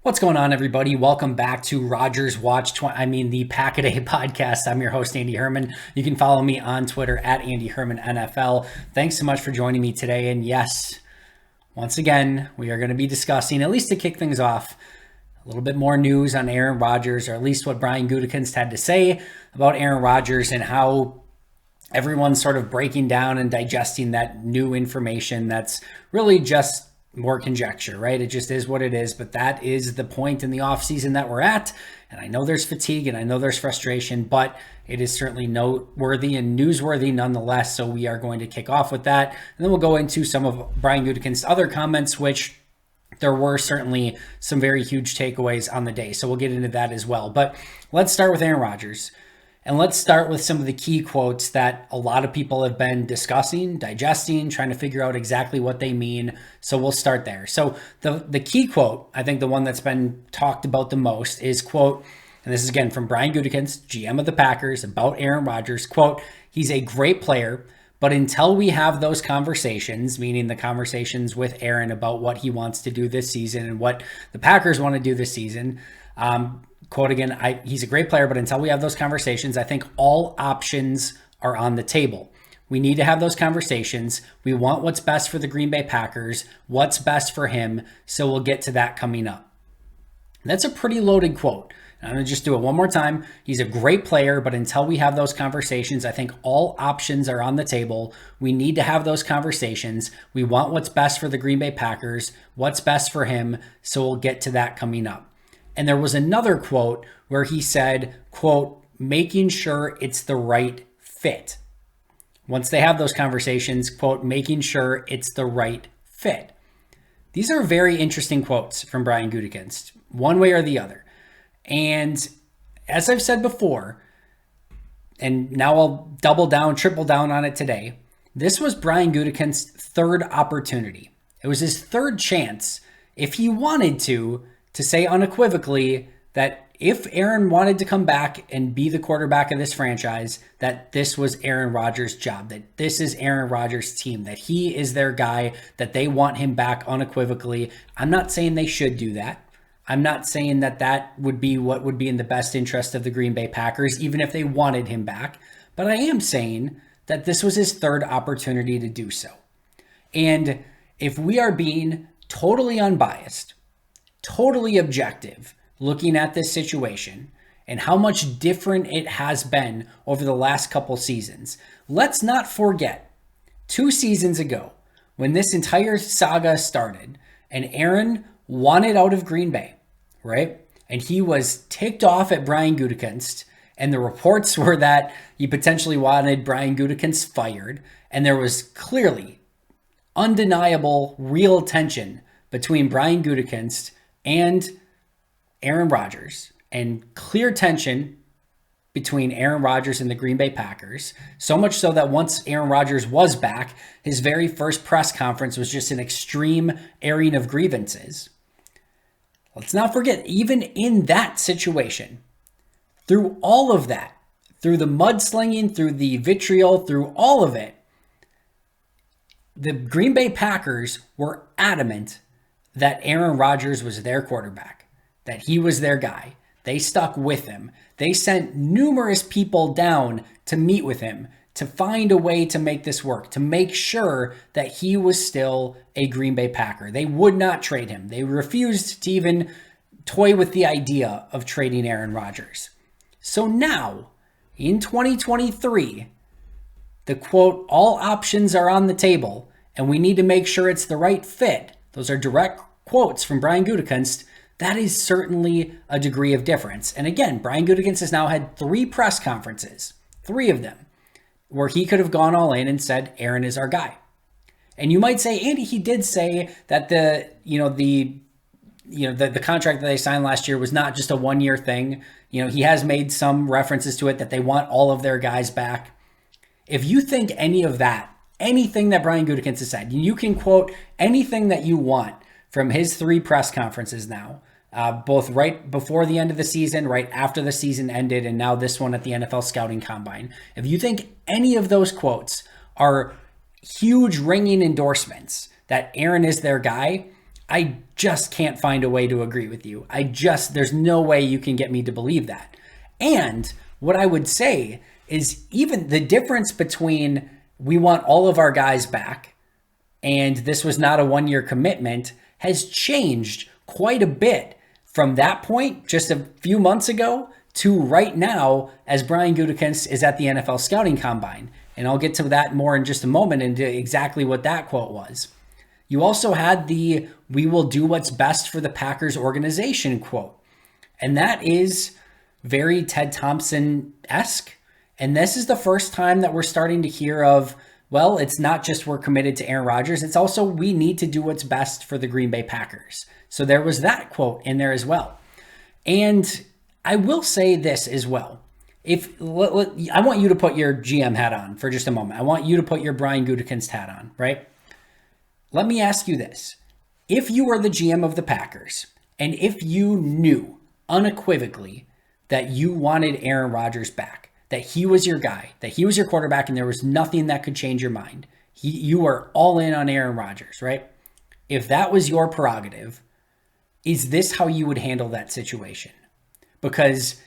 What's going on, everybody? Welcome back to Rodgers the Pack-A-Day podcast. I'm your host, Andy Herman. You can follow me on Twitter at Andy Herman NFL. Thanks so much for joining me today. And yes, once again, we are going to be discussing, at least to kick things off, a little bit more news on Aaron Rodgers, or at least what Brian Gutekunst had to say about Aaron Rodgers and how everyone's sort of breaking down and digesting that new information that's really just more conjecture, right? It just is what it is, but that is the point in the offseason that we're at. And I know there's fatigue and I know there's frustration, but it is certainly noteworthy and newsworthy nonetheless. So we are going to kick off with that. And then we'll go into some of Brian Gutekunst's other comments, which there were certainly some very huge takeaways on the day. So we'll get into that as well. But let's start with Aaron Rodgers. And let's start with some of the key quotes that a lot of people have been discussing, digesting, trying to figure out exactly what they mean. So we'll start there. So the key quote, I think the one that's been talked about the most is, quote, and this is again from Brian Gutekunst, GM of the Packers, about Aaron Rodgers, quote, "He's a great player, but until we have those conversations," meaning the conversations with Aaron about what he wants to do this season and what the Packers want to do this season, quote again, "He's a great player, but until we have those conversations, I think all options are on the table. We need to have those conversations. We want what's best for the Green Bay Packers, what's best for him, so we'll get to that coming up." That's a pretty loaded quote. I'm going to just do it one more time. He's a great player, but until we have those conversations, I think all options are on the table. We need to have those conversations. We want what's best for the Green Bay Packers, what's best for him, so we'll get to that coming up. And there was another quote where he said, quote, "making sure it's the right fit." Once they have those conversations, quote, "making sure it's the right fit." These are very interesting quotes from Brian Gutekunst, one way or the other. And as I've said before, and now I'll double down, triple down on it today, this was Brian Gutekunst's third opportunity. It was his third chance, if he wanted to say unequivocally that if Aaron wanted to come back and be the quarterback of this franchise, that this was Aaron Rodgers' job, that this is Aaron Rodgers' team, that he is their guy, that they want him back unequivocally. I'm not saying they should do that. I'm not saying that that would be what would be in the best interest of the Green Bay Packers, even if they wanted him back. But I am saying that this was his third opportunity to do so. And if we are being totally unbiased, totally objective, looking at this situation and how much different it has been over the last couple seasons, let's not forget 2 seasons ago when this entire saga started and Aaron wanted out of Green Bay, right? And he was ticked off at Brian Gutekunst, and the reports were that he potentially wanted Brian Gutekunst fired, and there was clearly undeniable real tension between Brian Gutekunst and Aaron Rodgers, and clear tension between Aaron Rodgers and the Green Bay Packers. So much so that once Aaron Rodgers was back, his very first press conference was just an extreme airing of grievances. Let's not forget, even in that situation, through all of that, through the mudslinging, through the vitriol, through all of it, the Green Bay Packers were adamant that Aaron Rodgers was their quarterback, that he was their guy. They stuck with him. They sent numerous people down to meet with him, to find a way to make this work, to make sure that he was still a Green Bay Packer. They would not trade him. They refused to even toy with the idea of trading Aaron Rodgers. So now, in 2023, the quote, "all options are on the table, and we need to make sure it's the right fit." Those are direct quotes from Brian Gutekunst. That is certainly a degree of difference. And again, Brian Gutekunst has now had 3 press conferences, 3 of them, where he could have gone all in and said, Aaron is our guy. And you might say, Andy, he did say that the contract that they signed last year was not just a 1-year thing. He has made some references to it that they want all of their guys back. If you think any of that, anything that Brian Gutekunst has said, you can quote anything that you want from his 3 press conferences now, both right before the end of the season, right after the season ended, and now this one at the NFL Scouting Combine. If you think any of those quotes are huge ringing endorsements that Aaron is their guy, I just can't find a way to agree with you. There's no way you can get me to believe that. And what I would say is even the difference between we want all of our guys back and this was not a 1-year commitment has changed quite a bit from that point just a few months ago to right now as Brian Gutekunst is at the NFL Scouting Combine. And I'll get to that more in just a moment into exactly what that quote was. You also had the "we will do what's best for the Packers organization" quote. And that is very Ted Thompson-esque. And this is the first time that we're starting to hear of, well, it's not just we're committed to Aaron Rodgers, it's also we need to do what's best for the Green Bay Packers. So there was that quote in there as well. And I will say this as well. I want you to put your GM hat on for just a moment. I want you to put your Brian Gutekunst hat on, right? Let me ask you this. If you were the GM of the Packers, and if you knew unequivocally that you wanted Aaron Rodgers back, that he was your guy, that he was your quarterback, and there was nothing that could change your mind, you were all in on Aaron Rodgers, right? If that was your prerogative, is this how you would handle that situation? Because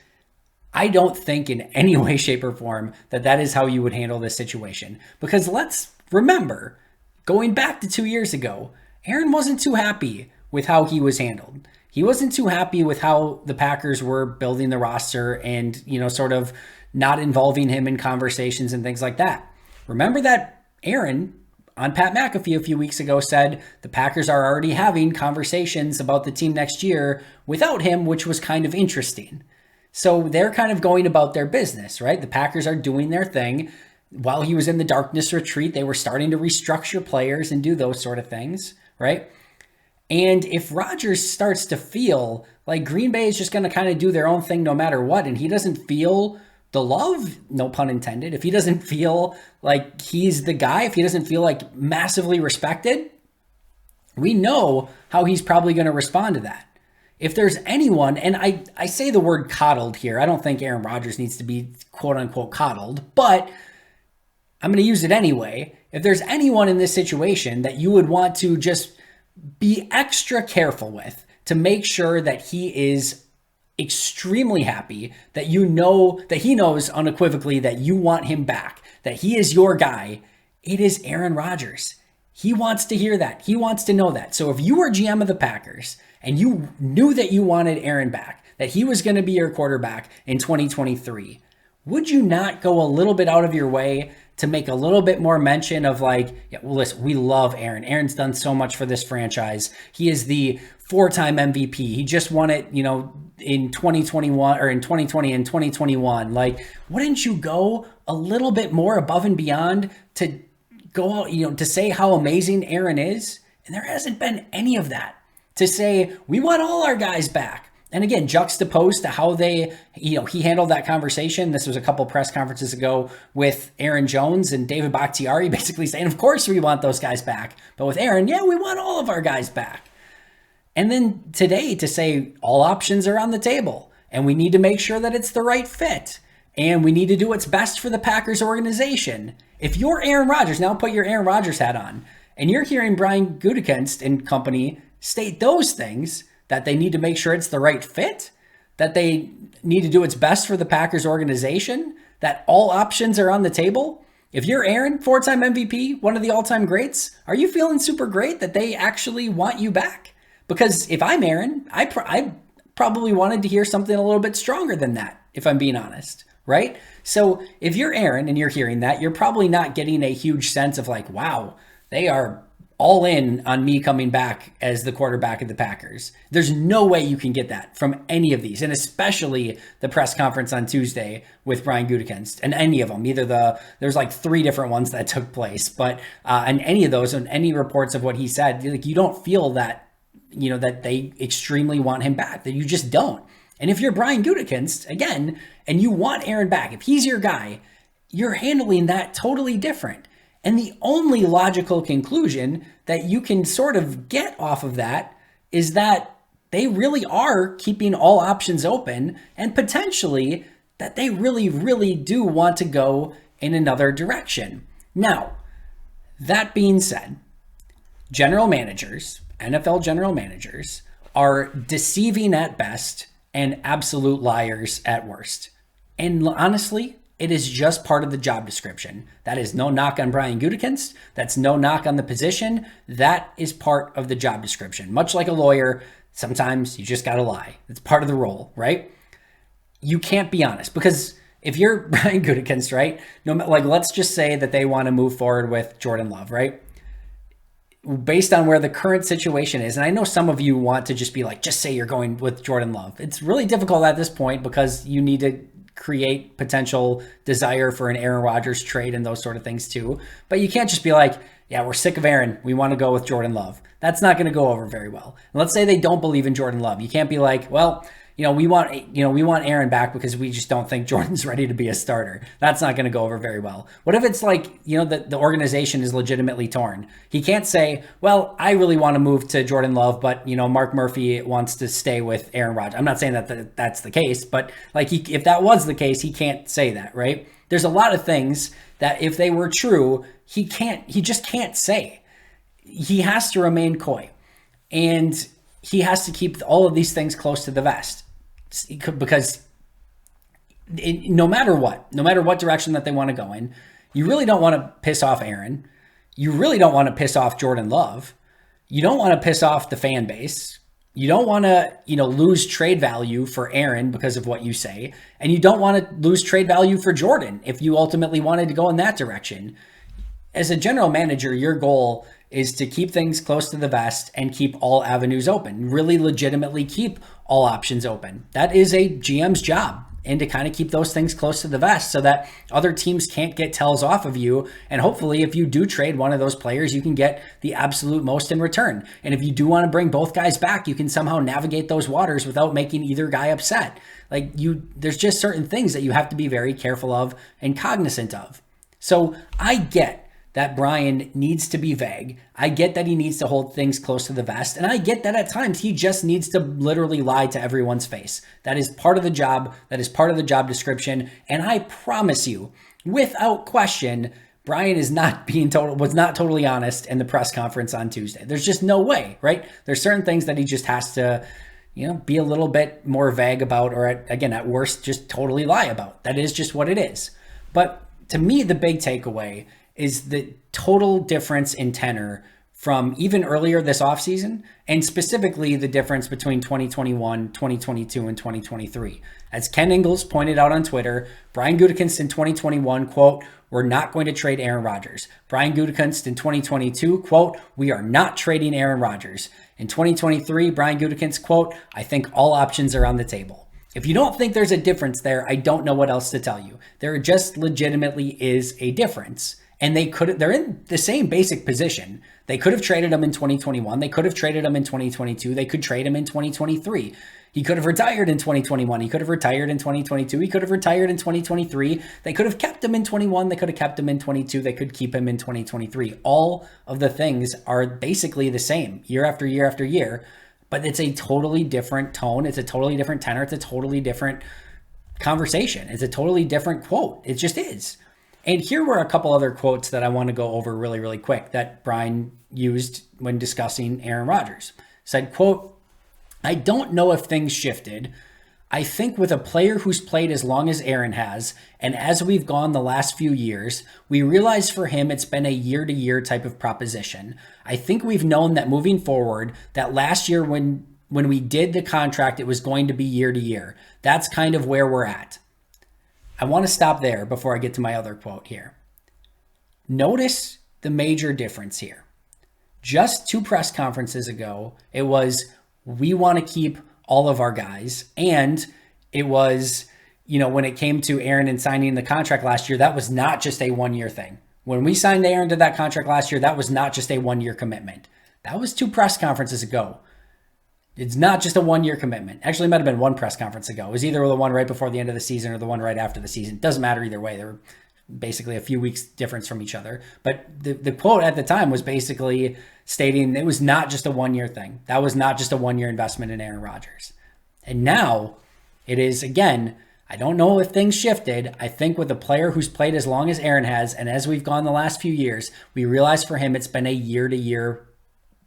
I don't think in any way, shape, or form that is how you would handle this situation. Because let's remember, going back to 2 years ago, Aaron wasn't too happy with how he was handled. He wasn't too happy with how the Packers were building the roster and, sort of not involving him in conversations and things like that. Remember that Aaron on Pat McAfee a few weeks ago said the Packers are already having conversations about the team next year without him, which was kind of interesting. So they're kind of going about their business, right? The Packers are doing their thing. While he was in the darkness retreat, they were starting to restructure players and do those sort of things, right? And if Rodgers starts to feel like Green Bay is just going to kind of do their own thing no matter what, and he doesn't feel the love, no pun intended, if he doesn't feel like he's the guy, if he doesn't feel like massively respected, we know how he's probably going to respond to that. If there's anyone, and I say the word coddled here, I don't think Aaron Rodgers needs to be quote unquote coddled, but I'm going to use it anyway. If there's anyone in this situation that you would want to just be extra careful with to make sure that he is extremely happy, that that he knows unequivocally that you want him back, that he is your guy, it is Aaron Rodgers. He wants to hear that. He wants to know that. So if you were GM of the Packers and you knew that you wanted Aaron back, that he was going to be your quarterback in 2023, would you not go a little bit out of your way to make a little bit more mention of listen, we love Aaron. Aaron's done so much for this franchise. He is the 4-time MVP. He just won it, in 2021 or in 2020 and 2021. Wouldn't you go a little bit more above and beyond to go out, to say how amazing Aaron is? And there hasn't been any of that to say, we want all our guys back. And again, juxtaposed to how he handled that conversation. This was a couple press conferences ago with Aaron Jones and David Bakhtiari basically saying, of course we want those guys back. But with Aaron, yeah, we want all of our guys back. And then today to say all options are on the table and we need to make sure that it's the right fit and we need to do what's best for the Packers organization. If you're Aaron Rodgers, now put your Aaron Rodgers hat on, and you're hearing Brian Gutekunst and company state those things, that they need to make sure it's the right fit, that they need to do what's best for the Packers organization, that all options are on the table. If you're Aaron, 4-time MVP, one of the all-time greats, are you feeling super great that they actually want you back? Because if I'm Aaron, I probably wanted to hear something a little bit stronger than that, if I'm being honest, right? So if you're Aaron and you're hearing that, you're probably not getting a huge sense of wow, they are all in on me coming back as the quarterback of the Packers. There's no way you can get that from any of these, and especially the press conference on Tuesday with Brian Gutekunst and any of them. There's 3 different ones that took place, but and any of those and any reports of what he said, you don't feel that, that they extremely want him back, that you just don't. And if you're Brian Gutekunst, again, and you want Aaron back, if he's your guy, you're handling that totally different. And the only logical conclusion that you can sort of get off of that is that they really are keeping all options open and potentially that they really, really do want to go in another direction. Now, that being said, general managers, NFL general managers are deceiving at best and absolute liars at worst. And honestly, it is just part of the job description. That is no knock on Brian Gutekunst. That's no knock on the position. That is part of the job description. Much like a lawyer, sometimes you just got to lie. It's part of the role, right? You can't be honest, because if you're Brian Gutekunst, right? Let's just say that they want to move forward with Jordan Love, right? Based on where the current situation is, and I know some of you want to just be like, just say you're going with Jordan Love. It's really difficult at this point because you need to create potential desire for an Aaron Rodgers trade and those sort of things too. But you can't just be like, yeah, we're sick of Aaron. We want to go with Jordan Love. That's not going to go over very well. And let's say they don't believe in Jordan Love. You can't be like, well, we want Aaron back because we just don't think Jordan's ready to be a starter. That's not going to go over very well. What if it's like, the organization is legitimately torn? He can't say, well, I really want to move to Jordan Love, but, Mark Murphy wants to stay with Aaron Rodgers. I'm not saying that that's the case, but if that was the case, he can't say that, right? There's a lot of things that if they were true, he just can't say. He has to remain coy, and he has to keep all of these things close to the vest, because no matter what direction that they want to go in, you really don't want to piss off Aaron. You really don't want to piss off Jordan Love. You don't want to piss off the fan base. You don't want to, lose trade value for Aaron because of what you say. And you don't want to lose trade value for Jordan if you ultimately wanted to go in that direction. As a general manager, your goal is to keep things close to the vest and keep all avenues open, really legitimately keep all options open. That is a GM's job, and to kind of keep those things close to the vest so that other teams can't get tells off of you. And hopefully if you do trade one of those players, you can get the absolute most in return. And if you do want to bring both guys back, you can somehow navigate those waters without making either guy upset. There's just certain things that you have to be very careful of and cognizant of. So I get that Brian needs to be vague. I get that he needs to hold things close to the vest. And I get that at times he just needs to literally lie to everyone's face. That is part of the job. That is part of the job description. And I promise you, without question, Brian was not totally honest in the press conference on Tuesday. There's just no way, right? There's certain things that he just has to, be a little bit more vague about, or at worst, just totally lie about. That is just what it is. But to me, the big takeaway is the total difference in tenor from even earlier this offseason, and specifically the difference between 2021, 2022, and 2023. As Ken Ingalls pointed out on Twitter, Brian Gutekunst in 2021, quote, "We're not going to trade Aaron Rodgers." Brian Gutekunst in 2022, quote, "We are not trading Aaron Rodgers." In 2023, Brian Gutekunst, quote, "I think all options are on the table." If you don't think there's a difference there, I don't know what else to tell you. There just legitimately is a difference. And they're in the same basic position. They could have traded him in 2021. They could have traded him in 2022. They could trade him in 2023. He could have retired in 2021. He could have retired in 2022. He could have retired in 2023. They could have kept him in 21. They could have kept him in 22. They could keep him in 2023. All of the things are basically the same year after year after year, but it's a totally different tone. It's a totally different tenor. It's a totally different conversation. It's a totally different quote. It just is. And here were a couple other quotes that I want to go over really, really quick that Brian used when discussing Aaron Rodgers. Said, quote, "I don't know if things shifted. I think with a player who's played as long as Aaron has, and as we've gone the last few years, we realize for him it's been a year-to-year type of proposition. I think we've known that moving forward, that last year when we did the contract, it was going to be year-to-year. That's kind of where we're at." I want to stop there before I get to my other quote here. Notice the major difference here. Just 2 press conferences ago, it was, we want to keep all of our guys. And it was, when it came to Aaron and signing the contract last year, that was not just a 1-year thing. When we signed Aaron to that contract last year, that was not just a 1-year commitment. That was 2 press conferences ago. It's not just a 1-year commitment. Actually, it might have been 1 press conference ago. It was either the one right before the end of the season or the one right after the season. It doesn't matter either way. They were basically a few weeks difference from each other. But the quote at the time was basically stating it was not just a 1-year thing. That was not just a 1-year investment in Aaron Rodgers. And now it is, again, I don't know if things shifted. I think with a player who's played as long as Aaron has, and as we've gone the last few years, we realize for him it's been a year-to-year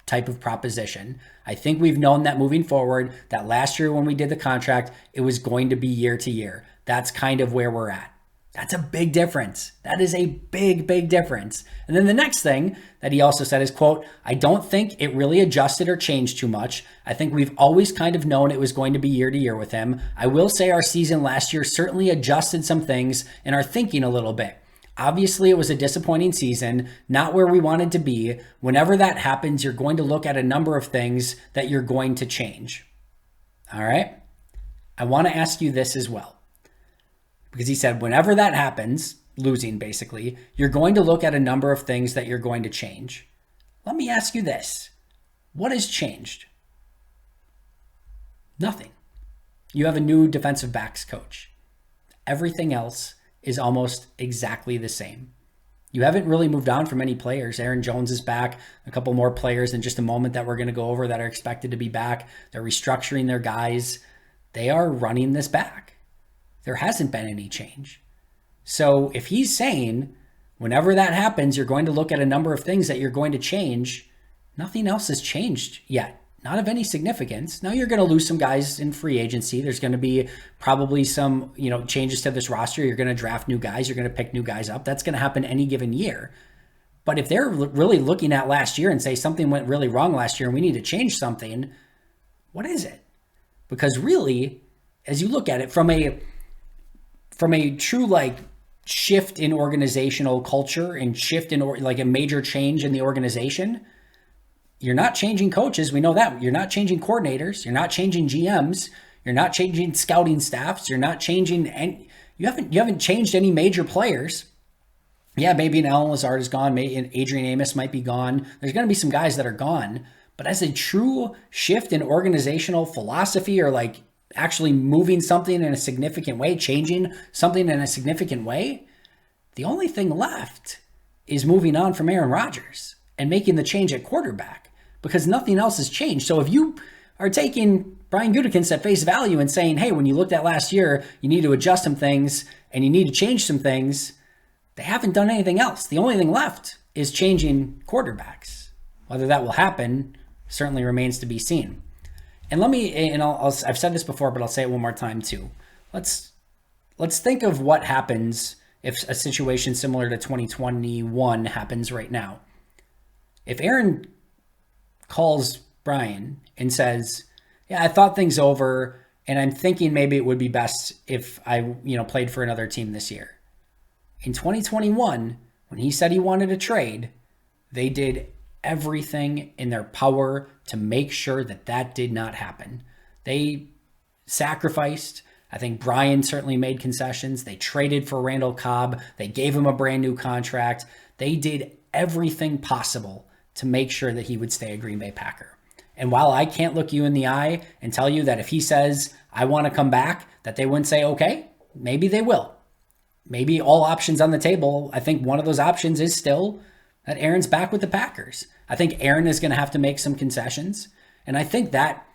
type of proposition. I think we've known that moving forward, that last year when we did the contract, it was going to be year to year. That's kind of where we're at. That's a big difference. That is a big, big difference. And then the next thing that he also said is, quote, I don't think it really adjusted or changed too much. I think we've always kind of known it was going to be year to year with him. I will say our season last year certainly adjusted some things in our thinking a little bit. Obviously, it was a disappointing season, not where we wanted to be. Whenever that happens, you're going to look at a number of things that you're going to change. All right? I want to ask you this as well. Because he said, whenever that happens, losing basically, you're going to look at a number of things that you're going to change. Let me ask you this. What has changed? Nothing. You have a new defensive backs coach. Everything else is almost exactly the same. You haven't really moved on from any players. Aaron Jones is back. A couple more players in just a moment that we're going to go over that are expected to be back. They're restructuring their guys. They are running this back. There hasn't been any change. So if he's saying whenever that happens, you're going to look at a number of things that you're going to change, nothing else has changed yet. Not of any significance. Now you're going to lose some guys in free agency. There's going to be probably some, changes to this roster. You're going to draft new guys. You're going to pick new guys up. That's going to happen any given year. But if they're really looking at last year and say something went really wrong last year and we need to change something, what is it? Because really, as you look at it from a true shift in organizational culture and shift in a major change in the organization, you're not changing coaches. We know that. You're not changing coordinators. You're not changing GMs. You're not changing scouting staffs. You're not changing any, you haven't changed any major players. Yeah, maybe an Alan Lazard is gone. Maybe an Adrian Amos might be gone. There's going to be some guys that are gone. But as a true shift in organizational philosophy or actually moving something in a significant way, changing something in a significant way, the only thing left is moving on from Aaron Rodgers and making the change at quarterback because nothing else has changed. So if you are taking Brian Gutekunst at face value and saying, hey, when you looked at last year, you need to adjust some things and you need to change some things, they haven't done anything else. The only thing left is changing quarterbacks. Whether that will happen certainly remains to be seen. And I've said this before, but I'll say it one more time too. Let's think of what happens if a situation similar to 2021 happens right now. If Aaron calls Brian and says, yeah, I thought things over and I'm thinking maybe it would be best if I, played for another team this year. In 2021, when he said he wanted a trade, they did everything in their power to make sure that did not happen. They sacrificed. I think Brian certainly made concessions. They traded for Randall Cobb. They gave him a brand new contract. They did everything possible to make sure that he would stay a Green Bay Packer. And while I can't look you in the eye and tell you that if he says, I want to come back, that they wouldn't say, okay, maybe they will. Maybe all options on the table. I think one of those options is still that Aaron's back with the Packers. I think Aaron is going to have to make some concessions. And I think that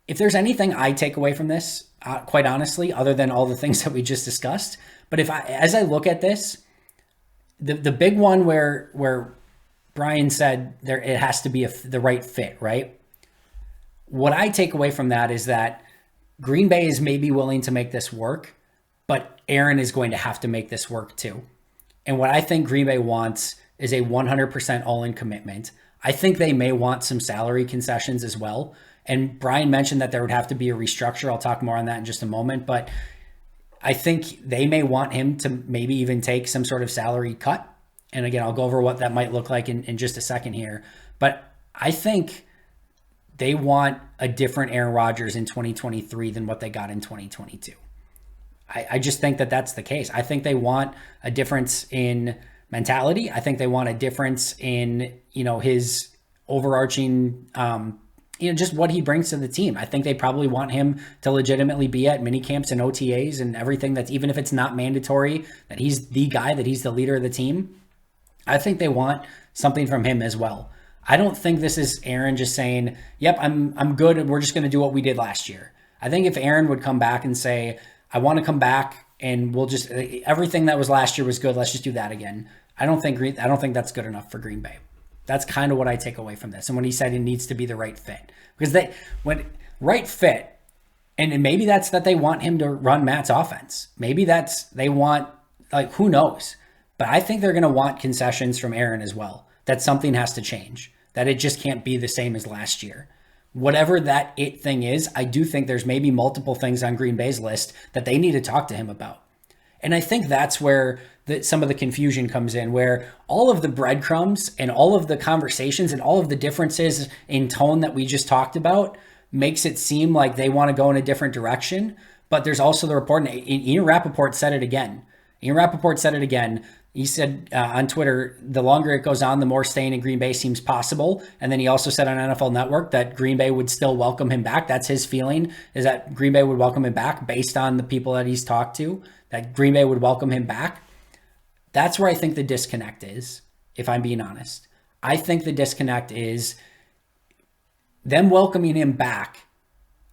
if there's anything I take away from this, quite honestly, other than all the things that we just discussed, but as I look at this, the big one where Brian said it has to be the right fit, right? What I take away from that is that Green Bay is maybe willing to make this work, but Aaron is going to have to make this work too. And what I think Green Bay wants is a 100% all-in commitment. I think they may want some salary concessions as well. And Brian mentioned that there would have to be a restructure. I'll talk more on that in just a moment. But I think they may want him to maybe even take some sort of salary cut. And again, I'll go over what that might look like in just a second here. But I think they want a different Aaron Rodgers in 2023 than what they got in 2022. I just think that that's the case. I think they want a difference in mentality. I think they want a difference in, his overarching, just what he brings to the team. I think they probably want him to legitimately be at mini camps and OTAs and everything that's, even if it's not mandatory, that he's the guy, that he's the leader of the team. I think they want something from him as well. I don't think this is Aaron just saying, yep, I'm good and we're just going to do what we did last year. I think if Aaron would come back and say, I want to come back and we'll just, everything that was last year was good, let's just do that again. I don't think that's good enough for Green Bay. That's kind of what I take away from this. And when he said it needs to be the right fit, because when right fit, and maybe that's that they want him to run Matt's offense. Maybe that's they want, like, who knows? But I think they're going to want concessions from Aaron as well. That something has to change. That it just can't be the same as last year. Whatever that it thing is, I do think there's maybe multiple things on Green Bay's list that they need to talk to him about. And I think that's where some of the confusion comes in, where all of the breadcrumbs and all of the conversations and all of the differences in tone that we just talked about makes it seem like they want to go in a different direction. But there's also the report, and Ian Rappaport said it again. He said on Twitter, the longer it goes on, the more staying in Green Bay seems possible. And then he also said on NFL Network that Green Bay would still welcome him back. That's his feeling, is that Green Bay would welcome him back based on the people that he's talked to, that Green Bay would welcome him back. That's where I think the disconnect is, if I'm being honest. I think the disconnect is them welcoming him back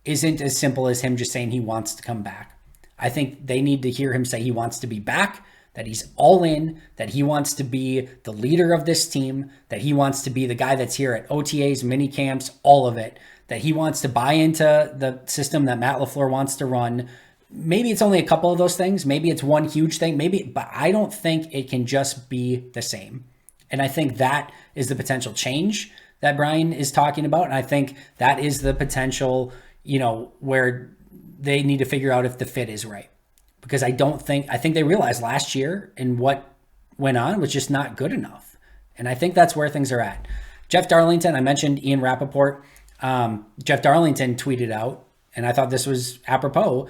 isn't as simple as him just saying he wants to come back. I think they need to hear him say he wants to be back, that he's all in, that he wants to be the leader of this team, that he wants to be the guy that's here at OTAs, mini camps, all of it, that he wants to buy into the system that Matt LaFleur wants to run. Maybe it's only a couple of those things. Maybe it's one huge thing. But I don't think it can just be the same. And I think that is the potential change that Brian is talking about. And I think that is the potential, where they need to figure out if the fit is right. Because I think they realized last year and what went on was just not good enough. And I think that's where things are at. Jeff Darlington, I mentioned Ian Rappaport. Jeff Darlington tweeted out, and I thought this was apropos.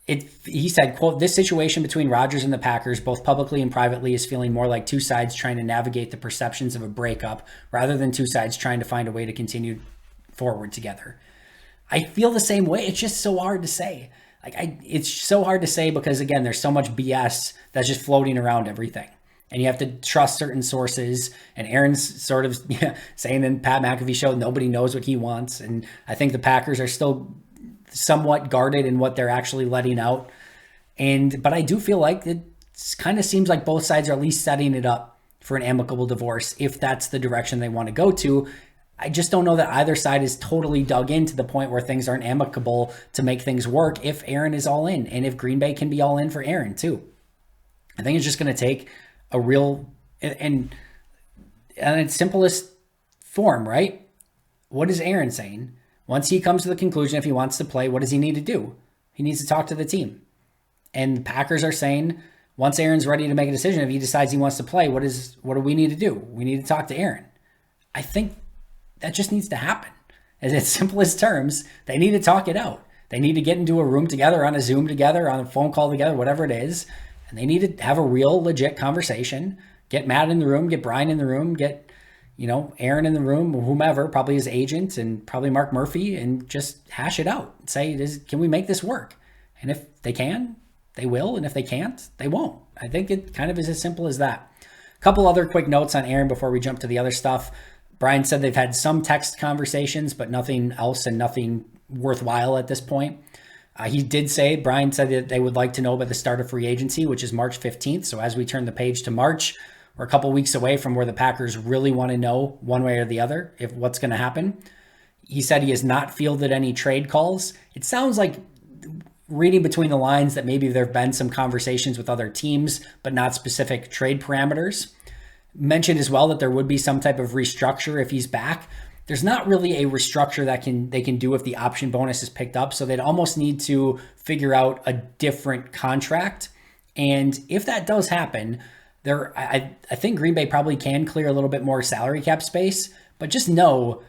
He said, quote, "This situation between Rodgers and the Packers, both publicly and privately, is feeling more like two sides trying to navigate the perceptions of a breakup rather than two sides trying to find a way to continue forward together." I feel the same way. It's just so hard to say. It's so hard to say because, again, there's so much BS that's just floating around everything. And you have to trust certain sources. And Aaron's sort of saying in Pat McAfee show, nobody knows what he wants. And I think the Packers are still somewhat guarded in what they're actually letting out. But I do feel like it kind of seems like both sides are at least setting it up for an amicable divorce if that's the direction they want to go to. I just don't know that either side is totally dug in to the point where things aren't amicable to make things work if Aaron is all in and if Green Bay can be all in for Aaron too. I think it's just going to take a real, and in its simplest form, right? What is Aaron saying? Once he comes to the conclusion if he wants to play, what does he need to do? He needs to talk to the team. And the Packers are saying, once Aaron's ready to make a decision, if he decides he wants to play, what do we need to do? We need to talk to Aaron. I think that just needs to happen. In its simplest terms, they need to talk it out. They need to get into a room together, on a Zoom together, on a phone call together, whatever it is. And they need to have a real legit conversation. Get Matt in the room, get Brian in the room, get, Aaron in the room, whomever, probably his agent and probably Mark Murphy, and just hash it out. Say, can we make this work? And if they can, they will. And if they can't, they won't. I think it kind of is as simple as that. A couple other quick notes on Aaron before we jump to the other stuff. Brian said they've had some text conversations, but nothing else and nothing worthwhile at this point. Brian said that they would like to know about the start of free agency, which is March 15th. So as we turn the page to March, we're a couple weeks away from where the Packers really want to know one way or the other if what's going to happen. He said he has not fielded any trade calls. It sounds like, reading between the lines, that maybe there have been some conversations with other teams, but not specific trade parameters. Mentioned as well that there would be some type of restructure if he's back. There's not really a restructure that they can do if the option bonus is picked up. So they'd almost need to figure out a different contract. And if that does happen, I think Green Bay probably can clear a little bit more salary cap space. But just know,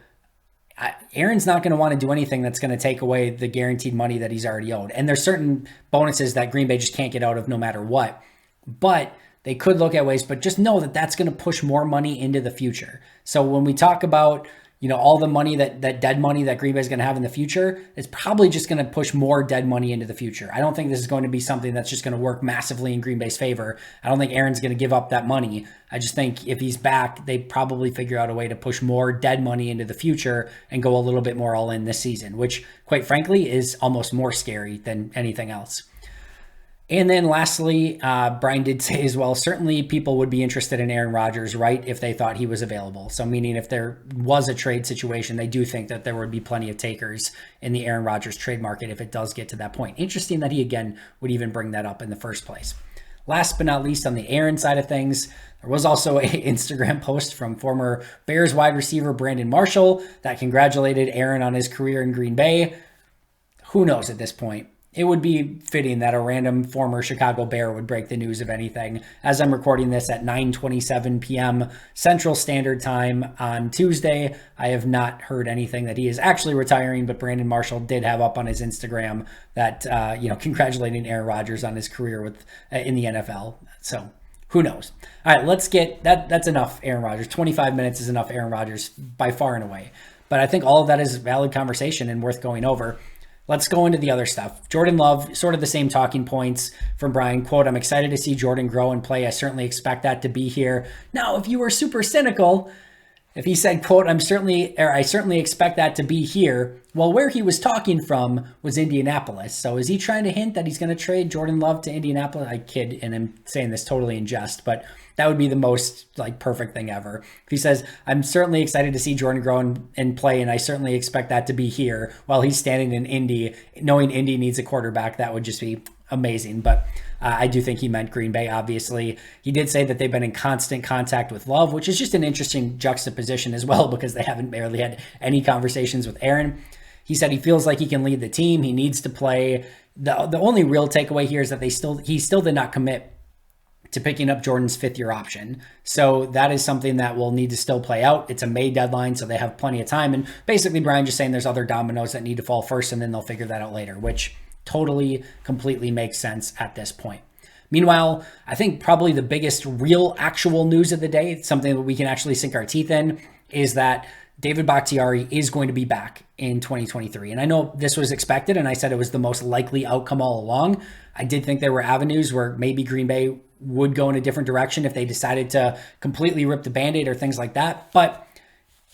Aaron's not going to want to do anything that's going to take away the guaranteed money that he's already owed. And there's certain bonuses that Green Bay just can't get out of no matter what. But they could look at ways, but just know that that's going to push more money into the future. So when we talk about, all the money that dead money that Green Bay is going to have in the future, it's probably just going to push more dead money into the future. I don't think this is going to be something that's just going to work massively in Green Bay's favor. I don't think Aaron's going to give up that money. I just think if he's back, they probably figure out a way to push more dead money into the future and go a little bit more all in this season, which quite frankly is almost more scary than anything else. And then lastly, Brian did say as well, certainly people would be interested in Aaron Rodgers, right, if they thought he was available. So meaning if there was a trade situation, they do think that there would be plenty of takers in the Aaron Rodgers trade market if it does get to that point. Interesting that he, again, would even bring that up in the first place. Last but not least, on the Aaron side of things, there was also an Instagram post from former Bears wide receiver Brandon Marshall that congratulated Aaron on his career in Green Bay. Who knows at this point? It would be fitting that a random former Chicago Bear would break the news of anything. As I'm recording this at 9:27 p.m. Central Standard Time on Tuesday, I have not heard anything that he is actually retiring, but Brandon Marshall did have up on his Instagram that, congratulating Aaron Rodgers on his career in the NFL. So who knows? All right, let's get that. That's enough Aaron Rodgers. 25 minutes is enough Aaron Rodgers by far and away. But I think all of that is valid conversation and worth going over. Let's go into the other stuff. Jordan Love, sort of the same talking points from Brian. Quote, I'm excited to see Jordan grow and play. I certainly expect that to be here. Now, if you were super cynical, if he said, quote, I certainly expect that to be here. Well, where he was talking from was Indianapolis. So is he trying to hint that he's going to trade Jordan Love to Indianapolis? I kid, and I'm saying this totally in jest, but that would be the most perfect thing ever. If he says, I'm certainly excited to see Jordan grow and play, and I certainly expect that to be here while he's standing in Indy, knowing Indy needs a quarterback, that would just be amazing. But I do think he meant Green Bay, obviously. He did say that they've been in constant contact with Love, which is just an interesting juxtaposition as well, because they haven't barely had any conversations with Aaron. He said he feels like he can lead the team. He needs to play. The only real takeaway here is that he still did not commit to picking up Jordan's fifth-year option. So that is something that will need to still play out. It's a May deadline, so they have plenty of time. And basically, Brian just saying there's other dominoes that need to fall first, and then they'll figure that out later, which totally, completely makes sense at this point. Meanwhile, I think probably the biggest real actual news of the day, something that we can actually sink our teeth in, is that David Bakhtiari is going to be back in 2023. And I know this was expected, and I said it was the most likely outcome all along. I did think there were avenues where maybe Green Bay would go in a different direction if they decided to completely rip the Band-Aid or things like that. But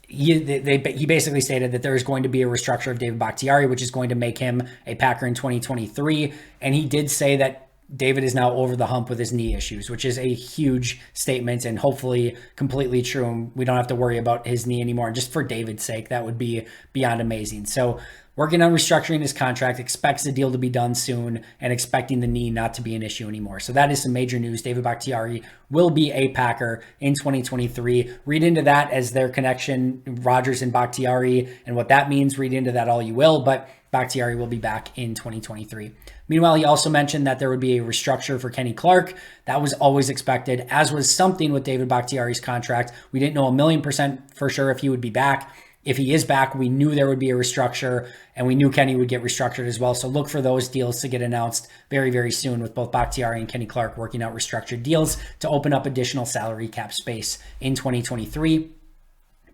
he basically stated that there is going to be a restructure of David Bakhtiari, which is going to make him a Packer in 2023. And he did say that David is now over the hump with his knee issues, which is a huge statement and hopefully completely true. And we don't have to worry about his knee anymore. And just for David's sake, that would be beyond amazing. So working on restructuring his contract, expects the deal to be done soon, and expecting the knee not to be an issue anymore. So that is some major news. David Bakhtiari will be a Packer in 2023. Read into that as their connection, Rodgers and Bakhtiari, and what that means. Read into that all you will, but Bakhtiari will be back in 2023. Meanwhile, he also mentioned that there would be a restructure for Kenny Clark. That was always expected, as was something with David Bakhtiari's contract. We didn't know 1,000,000% for sure if he would be back. If he is back, we knew there would be a restructure, and we knew Kenny would get restructured as well. So look for those deals to get announced very, very soon, with both Bakhtiari and Kenny Clark working out restructured deals to open up additional salary cap space in 2023,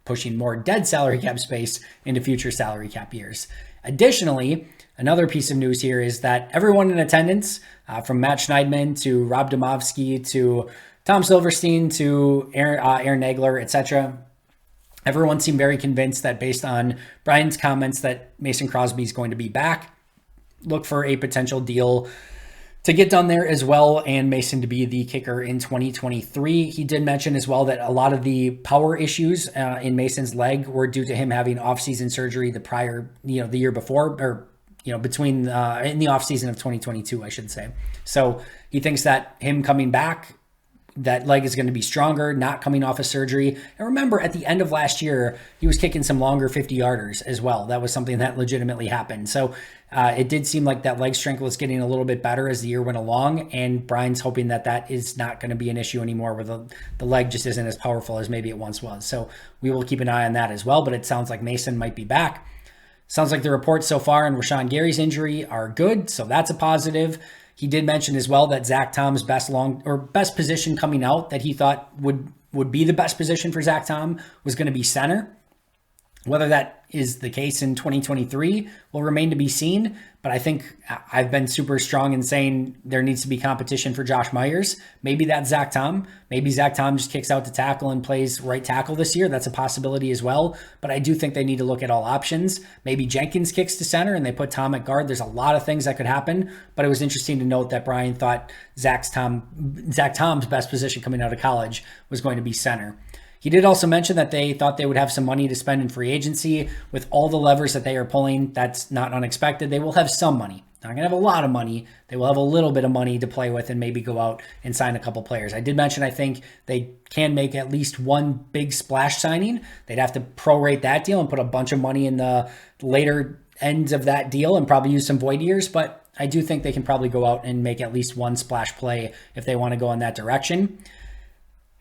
pushing more dead salary cap space into future salary cap years. Additionally, another piece of news here is that everyone in attendance, from Matt Schneidman to Rob Domofsky to Tom Silverstein to Aaron Nagler, etc., everyone seemed very convinced that, based on Brian's comments, that Mason Crosby is going to be back. Look for a potential deal to get done there as well, and Mason to be the kicker in 2023. He did mention as well that a lot of the power issues in Mason's leg were due to him having off-season surgery the year before, or between in the offseason of 2022, I should say. So he thinks that him coming back, that leg is going to be stronger, not coming off of surgery. And remember, at the end of last year, he was kicking some longer 50-yarders as well. That was something that legitimately happened. So it did seem like that leg strength was getting a little bit better as the year went along. And Brian's hoping that that is not going to be an issue anymore, where the leg just isn't as powerful as maybe it once was. So we will keep an eye on that as well. But it sounds like Mason might be back. Sounds like the reports so far on Rashawn Gary's injury are good. So that's a positive. He did mention as well that Zach Tom's best position coming out, that he thought would be the best position for Zach Tom, was going to be center. Whether that is the case in 2023 will remain to be seen, but I think I've been super strong in saying there needs to be competition for Josh Myers. Maybe that's Zach Tom. Maybe Zach Tom just kicks out to tackle and plays right tackle this year. That's a possibility as well, but I do think they need to look at all options. Maybe Jenkins kicks to center and they put Tom at guard. There's a lot of things that could happen, but it was interesting to note that Brian thought Zach Tom's best position coming out of college was going to be center. He did also mention that they thought they would have some money to spend in free agency. With all the levers that they are pulling, that's not unexpected. They will have some money. Not going to have a lot of money. They will have a little bit of money to play with and maybe go out and sign a couple players. I did mention I think they can make at least one big splash signing. They'd have to prorate that deal and put a bunch of money in the later ends of that deal and probably use some void years, but I do think they can probably go out and make at least one splash play if they want to go in that direction.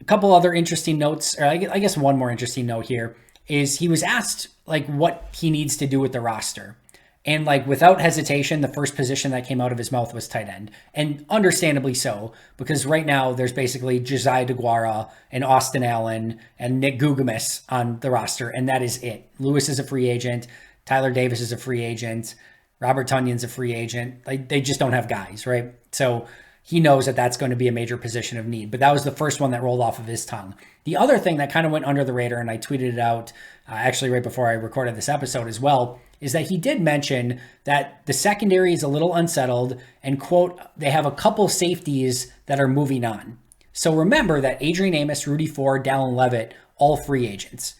A couple other interesting notes, or I guess one more interesting note here, is he was asked like what he needs to do with the roster. And like without hesitation, the first position that came out of his mouth was tight end. And understandably so, because right now there's basically Josiah DeGuara and Austin Allen and Nick Gutekunst on the roster, and that is it. Lewis is a free agent. Tyler Davis is a free agent. Robert Tunyon's a free agent. Like they just don't have guys, right? So he knows that that's going to be a major position of need, but that was the first one that rolled off of his tongue. The other thing that kind of went under the radar, and I tweeted it out actually right before I recorded this episode as well, is that he did mention that the secondary is a little unsettled and, quote, they have a couple safeties that are moving on. So remember that Adrian Amos, Rudy Ford, Dallin Leavitt, all free agents.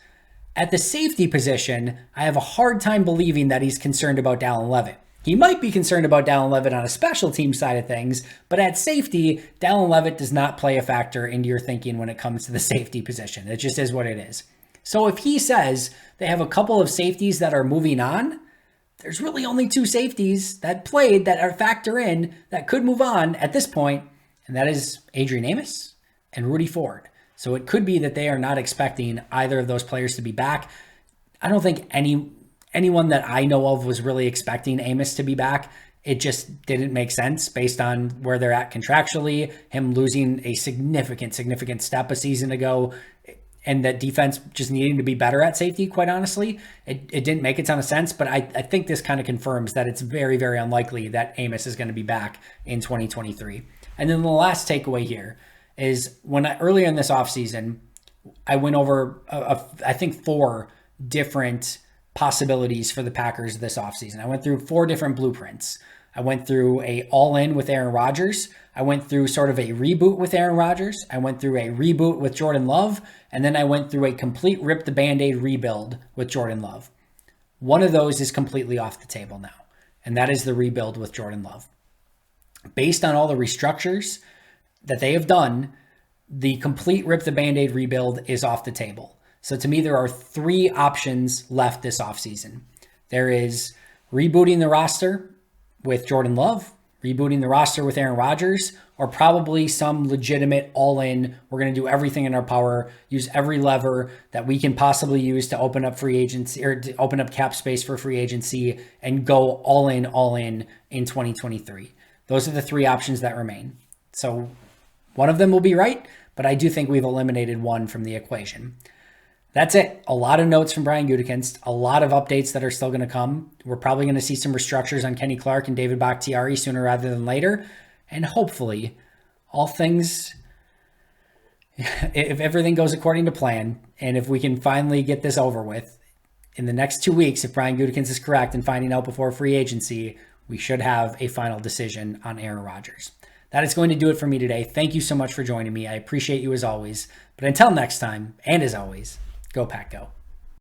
At the safety position, I have a hard time believing that he's concerned about Dallin Leavitt. He might be concerned about Dallin Leavitt on a special team side of things, but at safety, Dallin Leavitt does not play a factor into your thinking when it comes to the safety position. It just is what it is. So if he says they have a couple of safeties that are moving on, there's really only two safeties that played that are factor in that could move on at this point, and that is Adrian Amos and Rudy Ford. So it could be that they are not expecting either of those players to be back. I don't think anyone that I know of was really expecting Amos to be back. It just didn't make sense based on where they're at contractually, him losing a significant step a season ago, and that defense just needing to be better at safety, quite honestly. It didn't make a ton of sense, but I think this kind of confirms that it's very, very unlikely that Amos is going to be back in 2023. And then the last takeaway here is earlier in this offseason, I went over, I think, 4 different possibilities for the Packers this offseason. I went through 4 different blueprints. I went through a all-in with Aaron Rodgers. I went through sort of a reboot with Aaron Rodgers. I went through a reboot with Jordan Love. And then I went through a complete rip the Band-Aid rebuild with Jordan Love. One of those is completely off the table now, and that is the rebuild with Jordan Love. Based on all the restructures that they have done, the complete rip the Band-Aid rebuild is off the table. So to me, there are 3 options left this offseason. There is rebooting the roster with Jordan Love, rebooting the roster with Aaron Rodgers, or probably some legitimate all-in, we're going to do everything in our power, use every lever that we can possibly use to open up free agency or to open up cap space for free agency and go all in in 2023. Those are the 3 options that remain. So one of them will be right, but I do think we've eliminated one from the equation. That's it. A lot of notes from Brian Gutekunst, a lot of updates that are still going to come. We're probably going to see some restructures on Kenny Clark and David Bakhtiari sooner rather than later. And hopefully, all things, if everything goes according to plan, and if we can finally get this over with, in the next 2 weeks, if Brian Gutekunst is correct in finding out before free agency, we should have a final decision on Aaron Rodgers. That is going to do it for me today. Thank you so much for joining me. I appreciate you as always. But until next time, and as always, go Pack Go.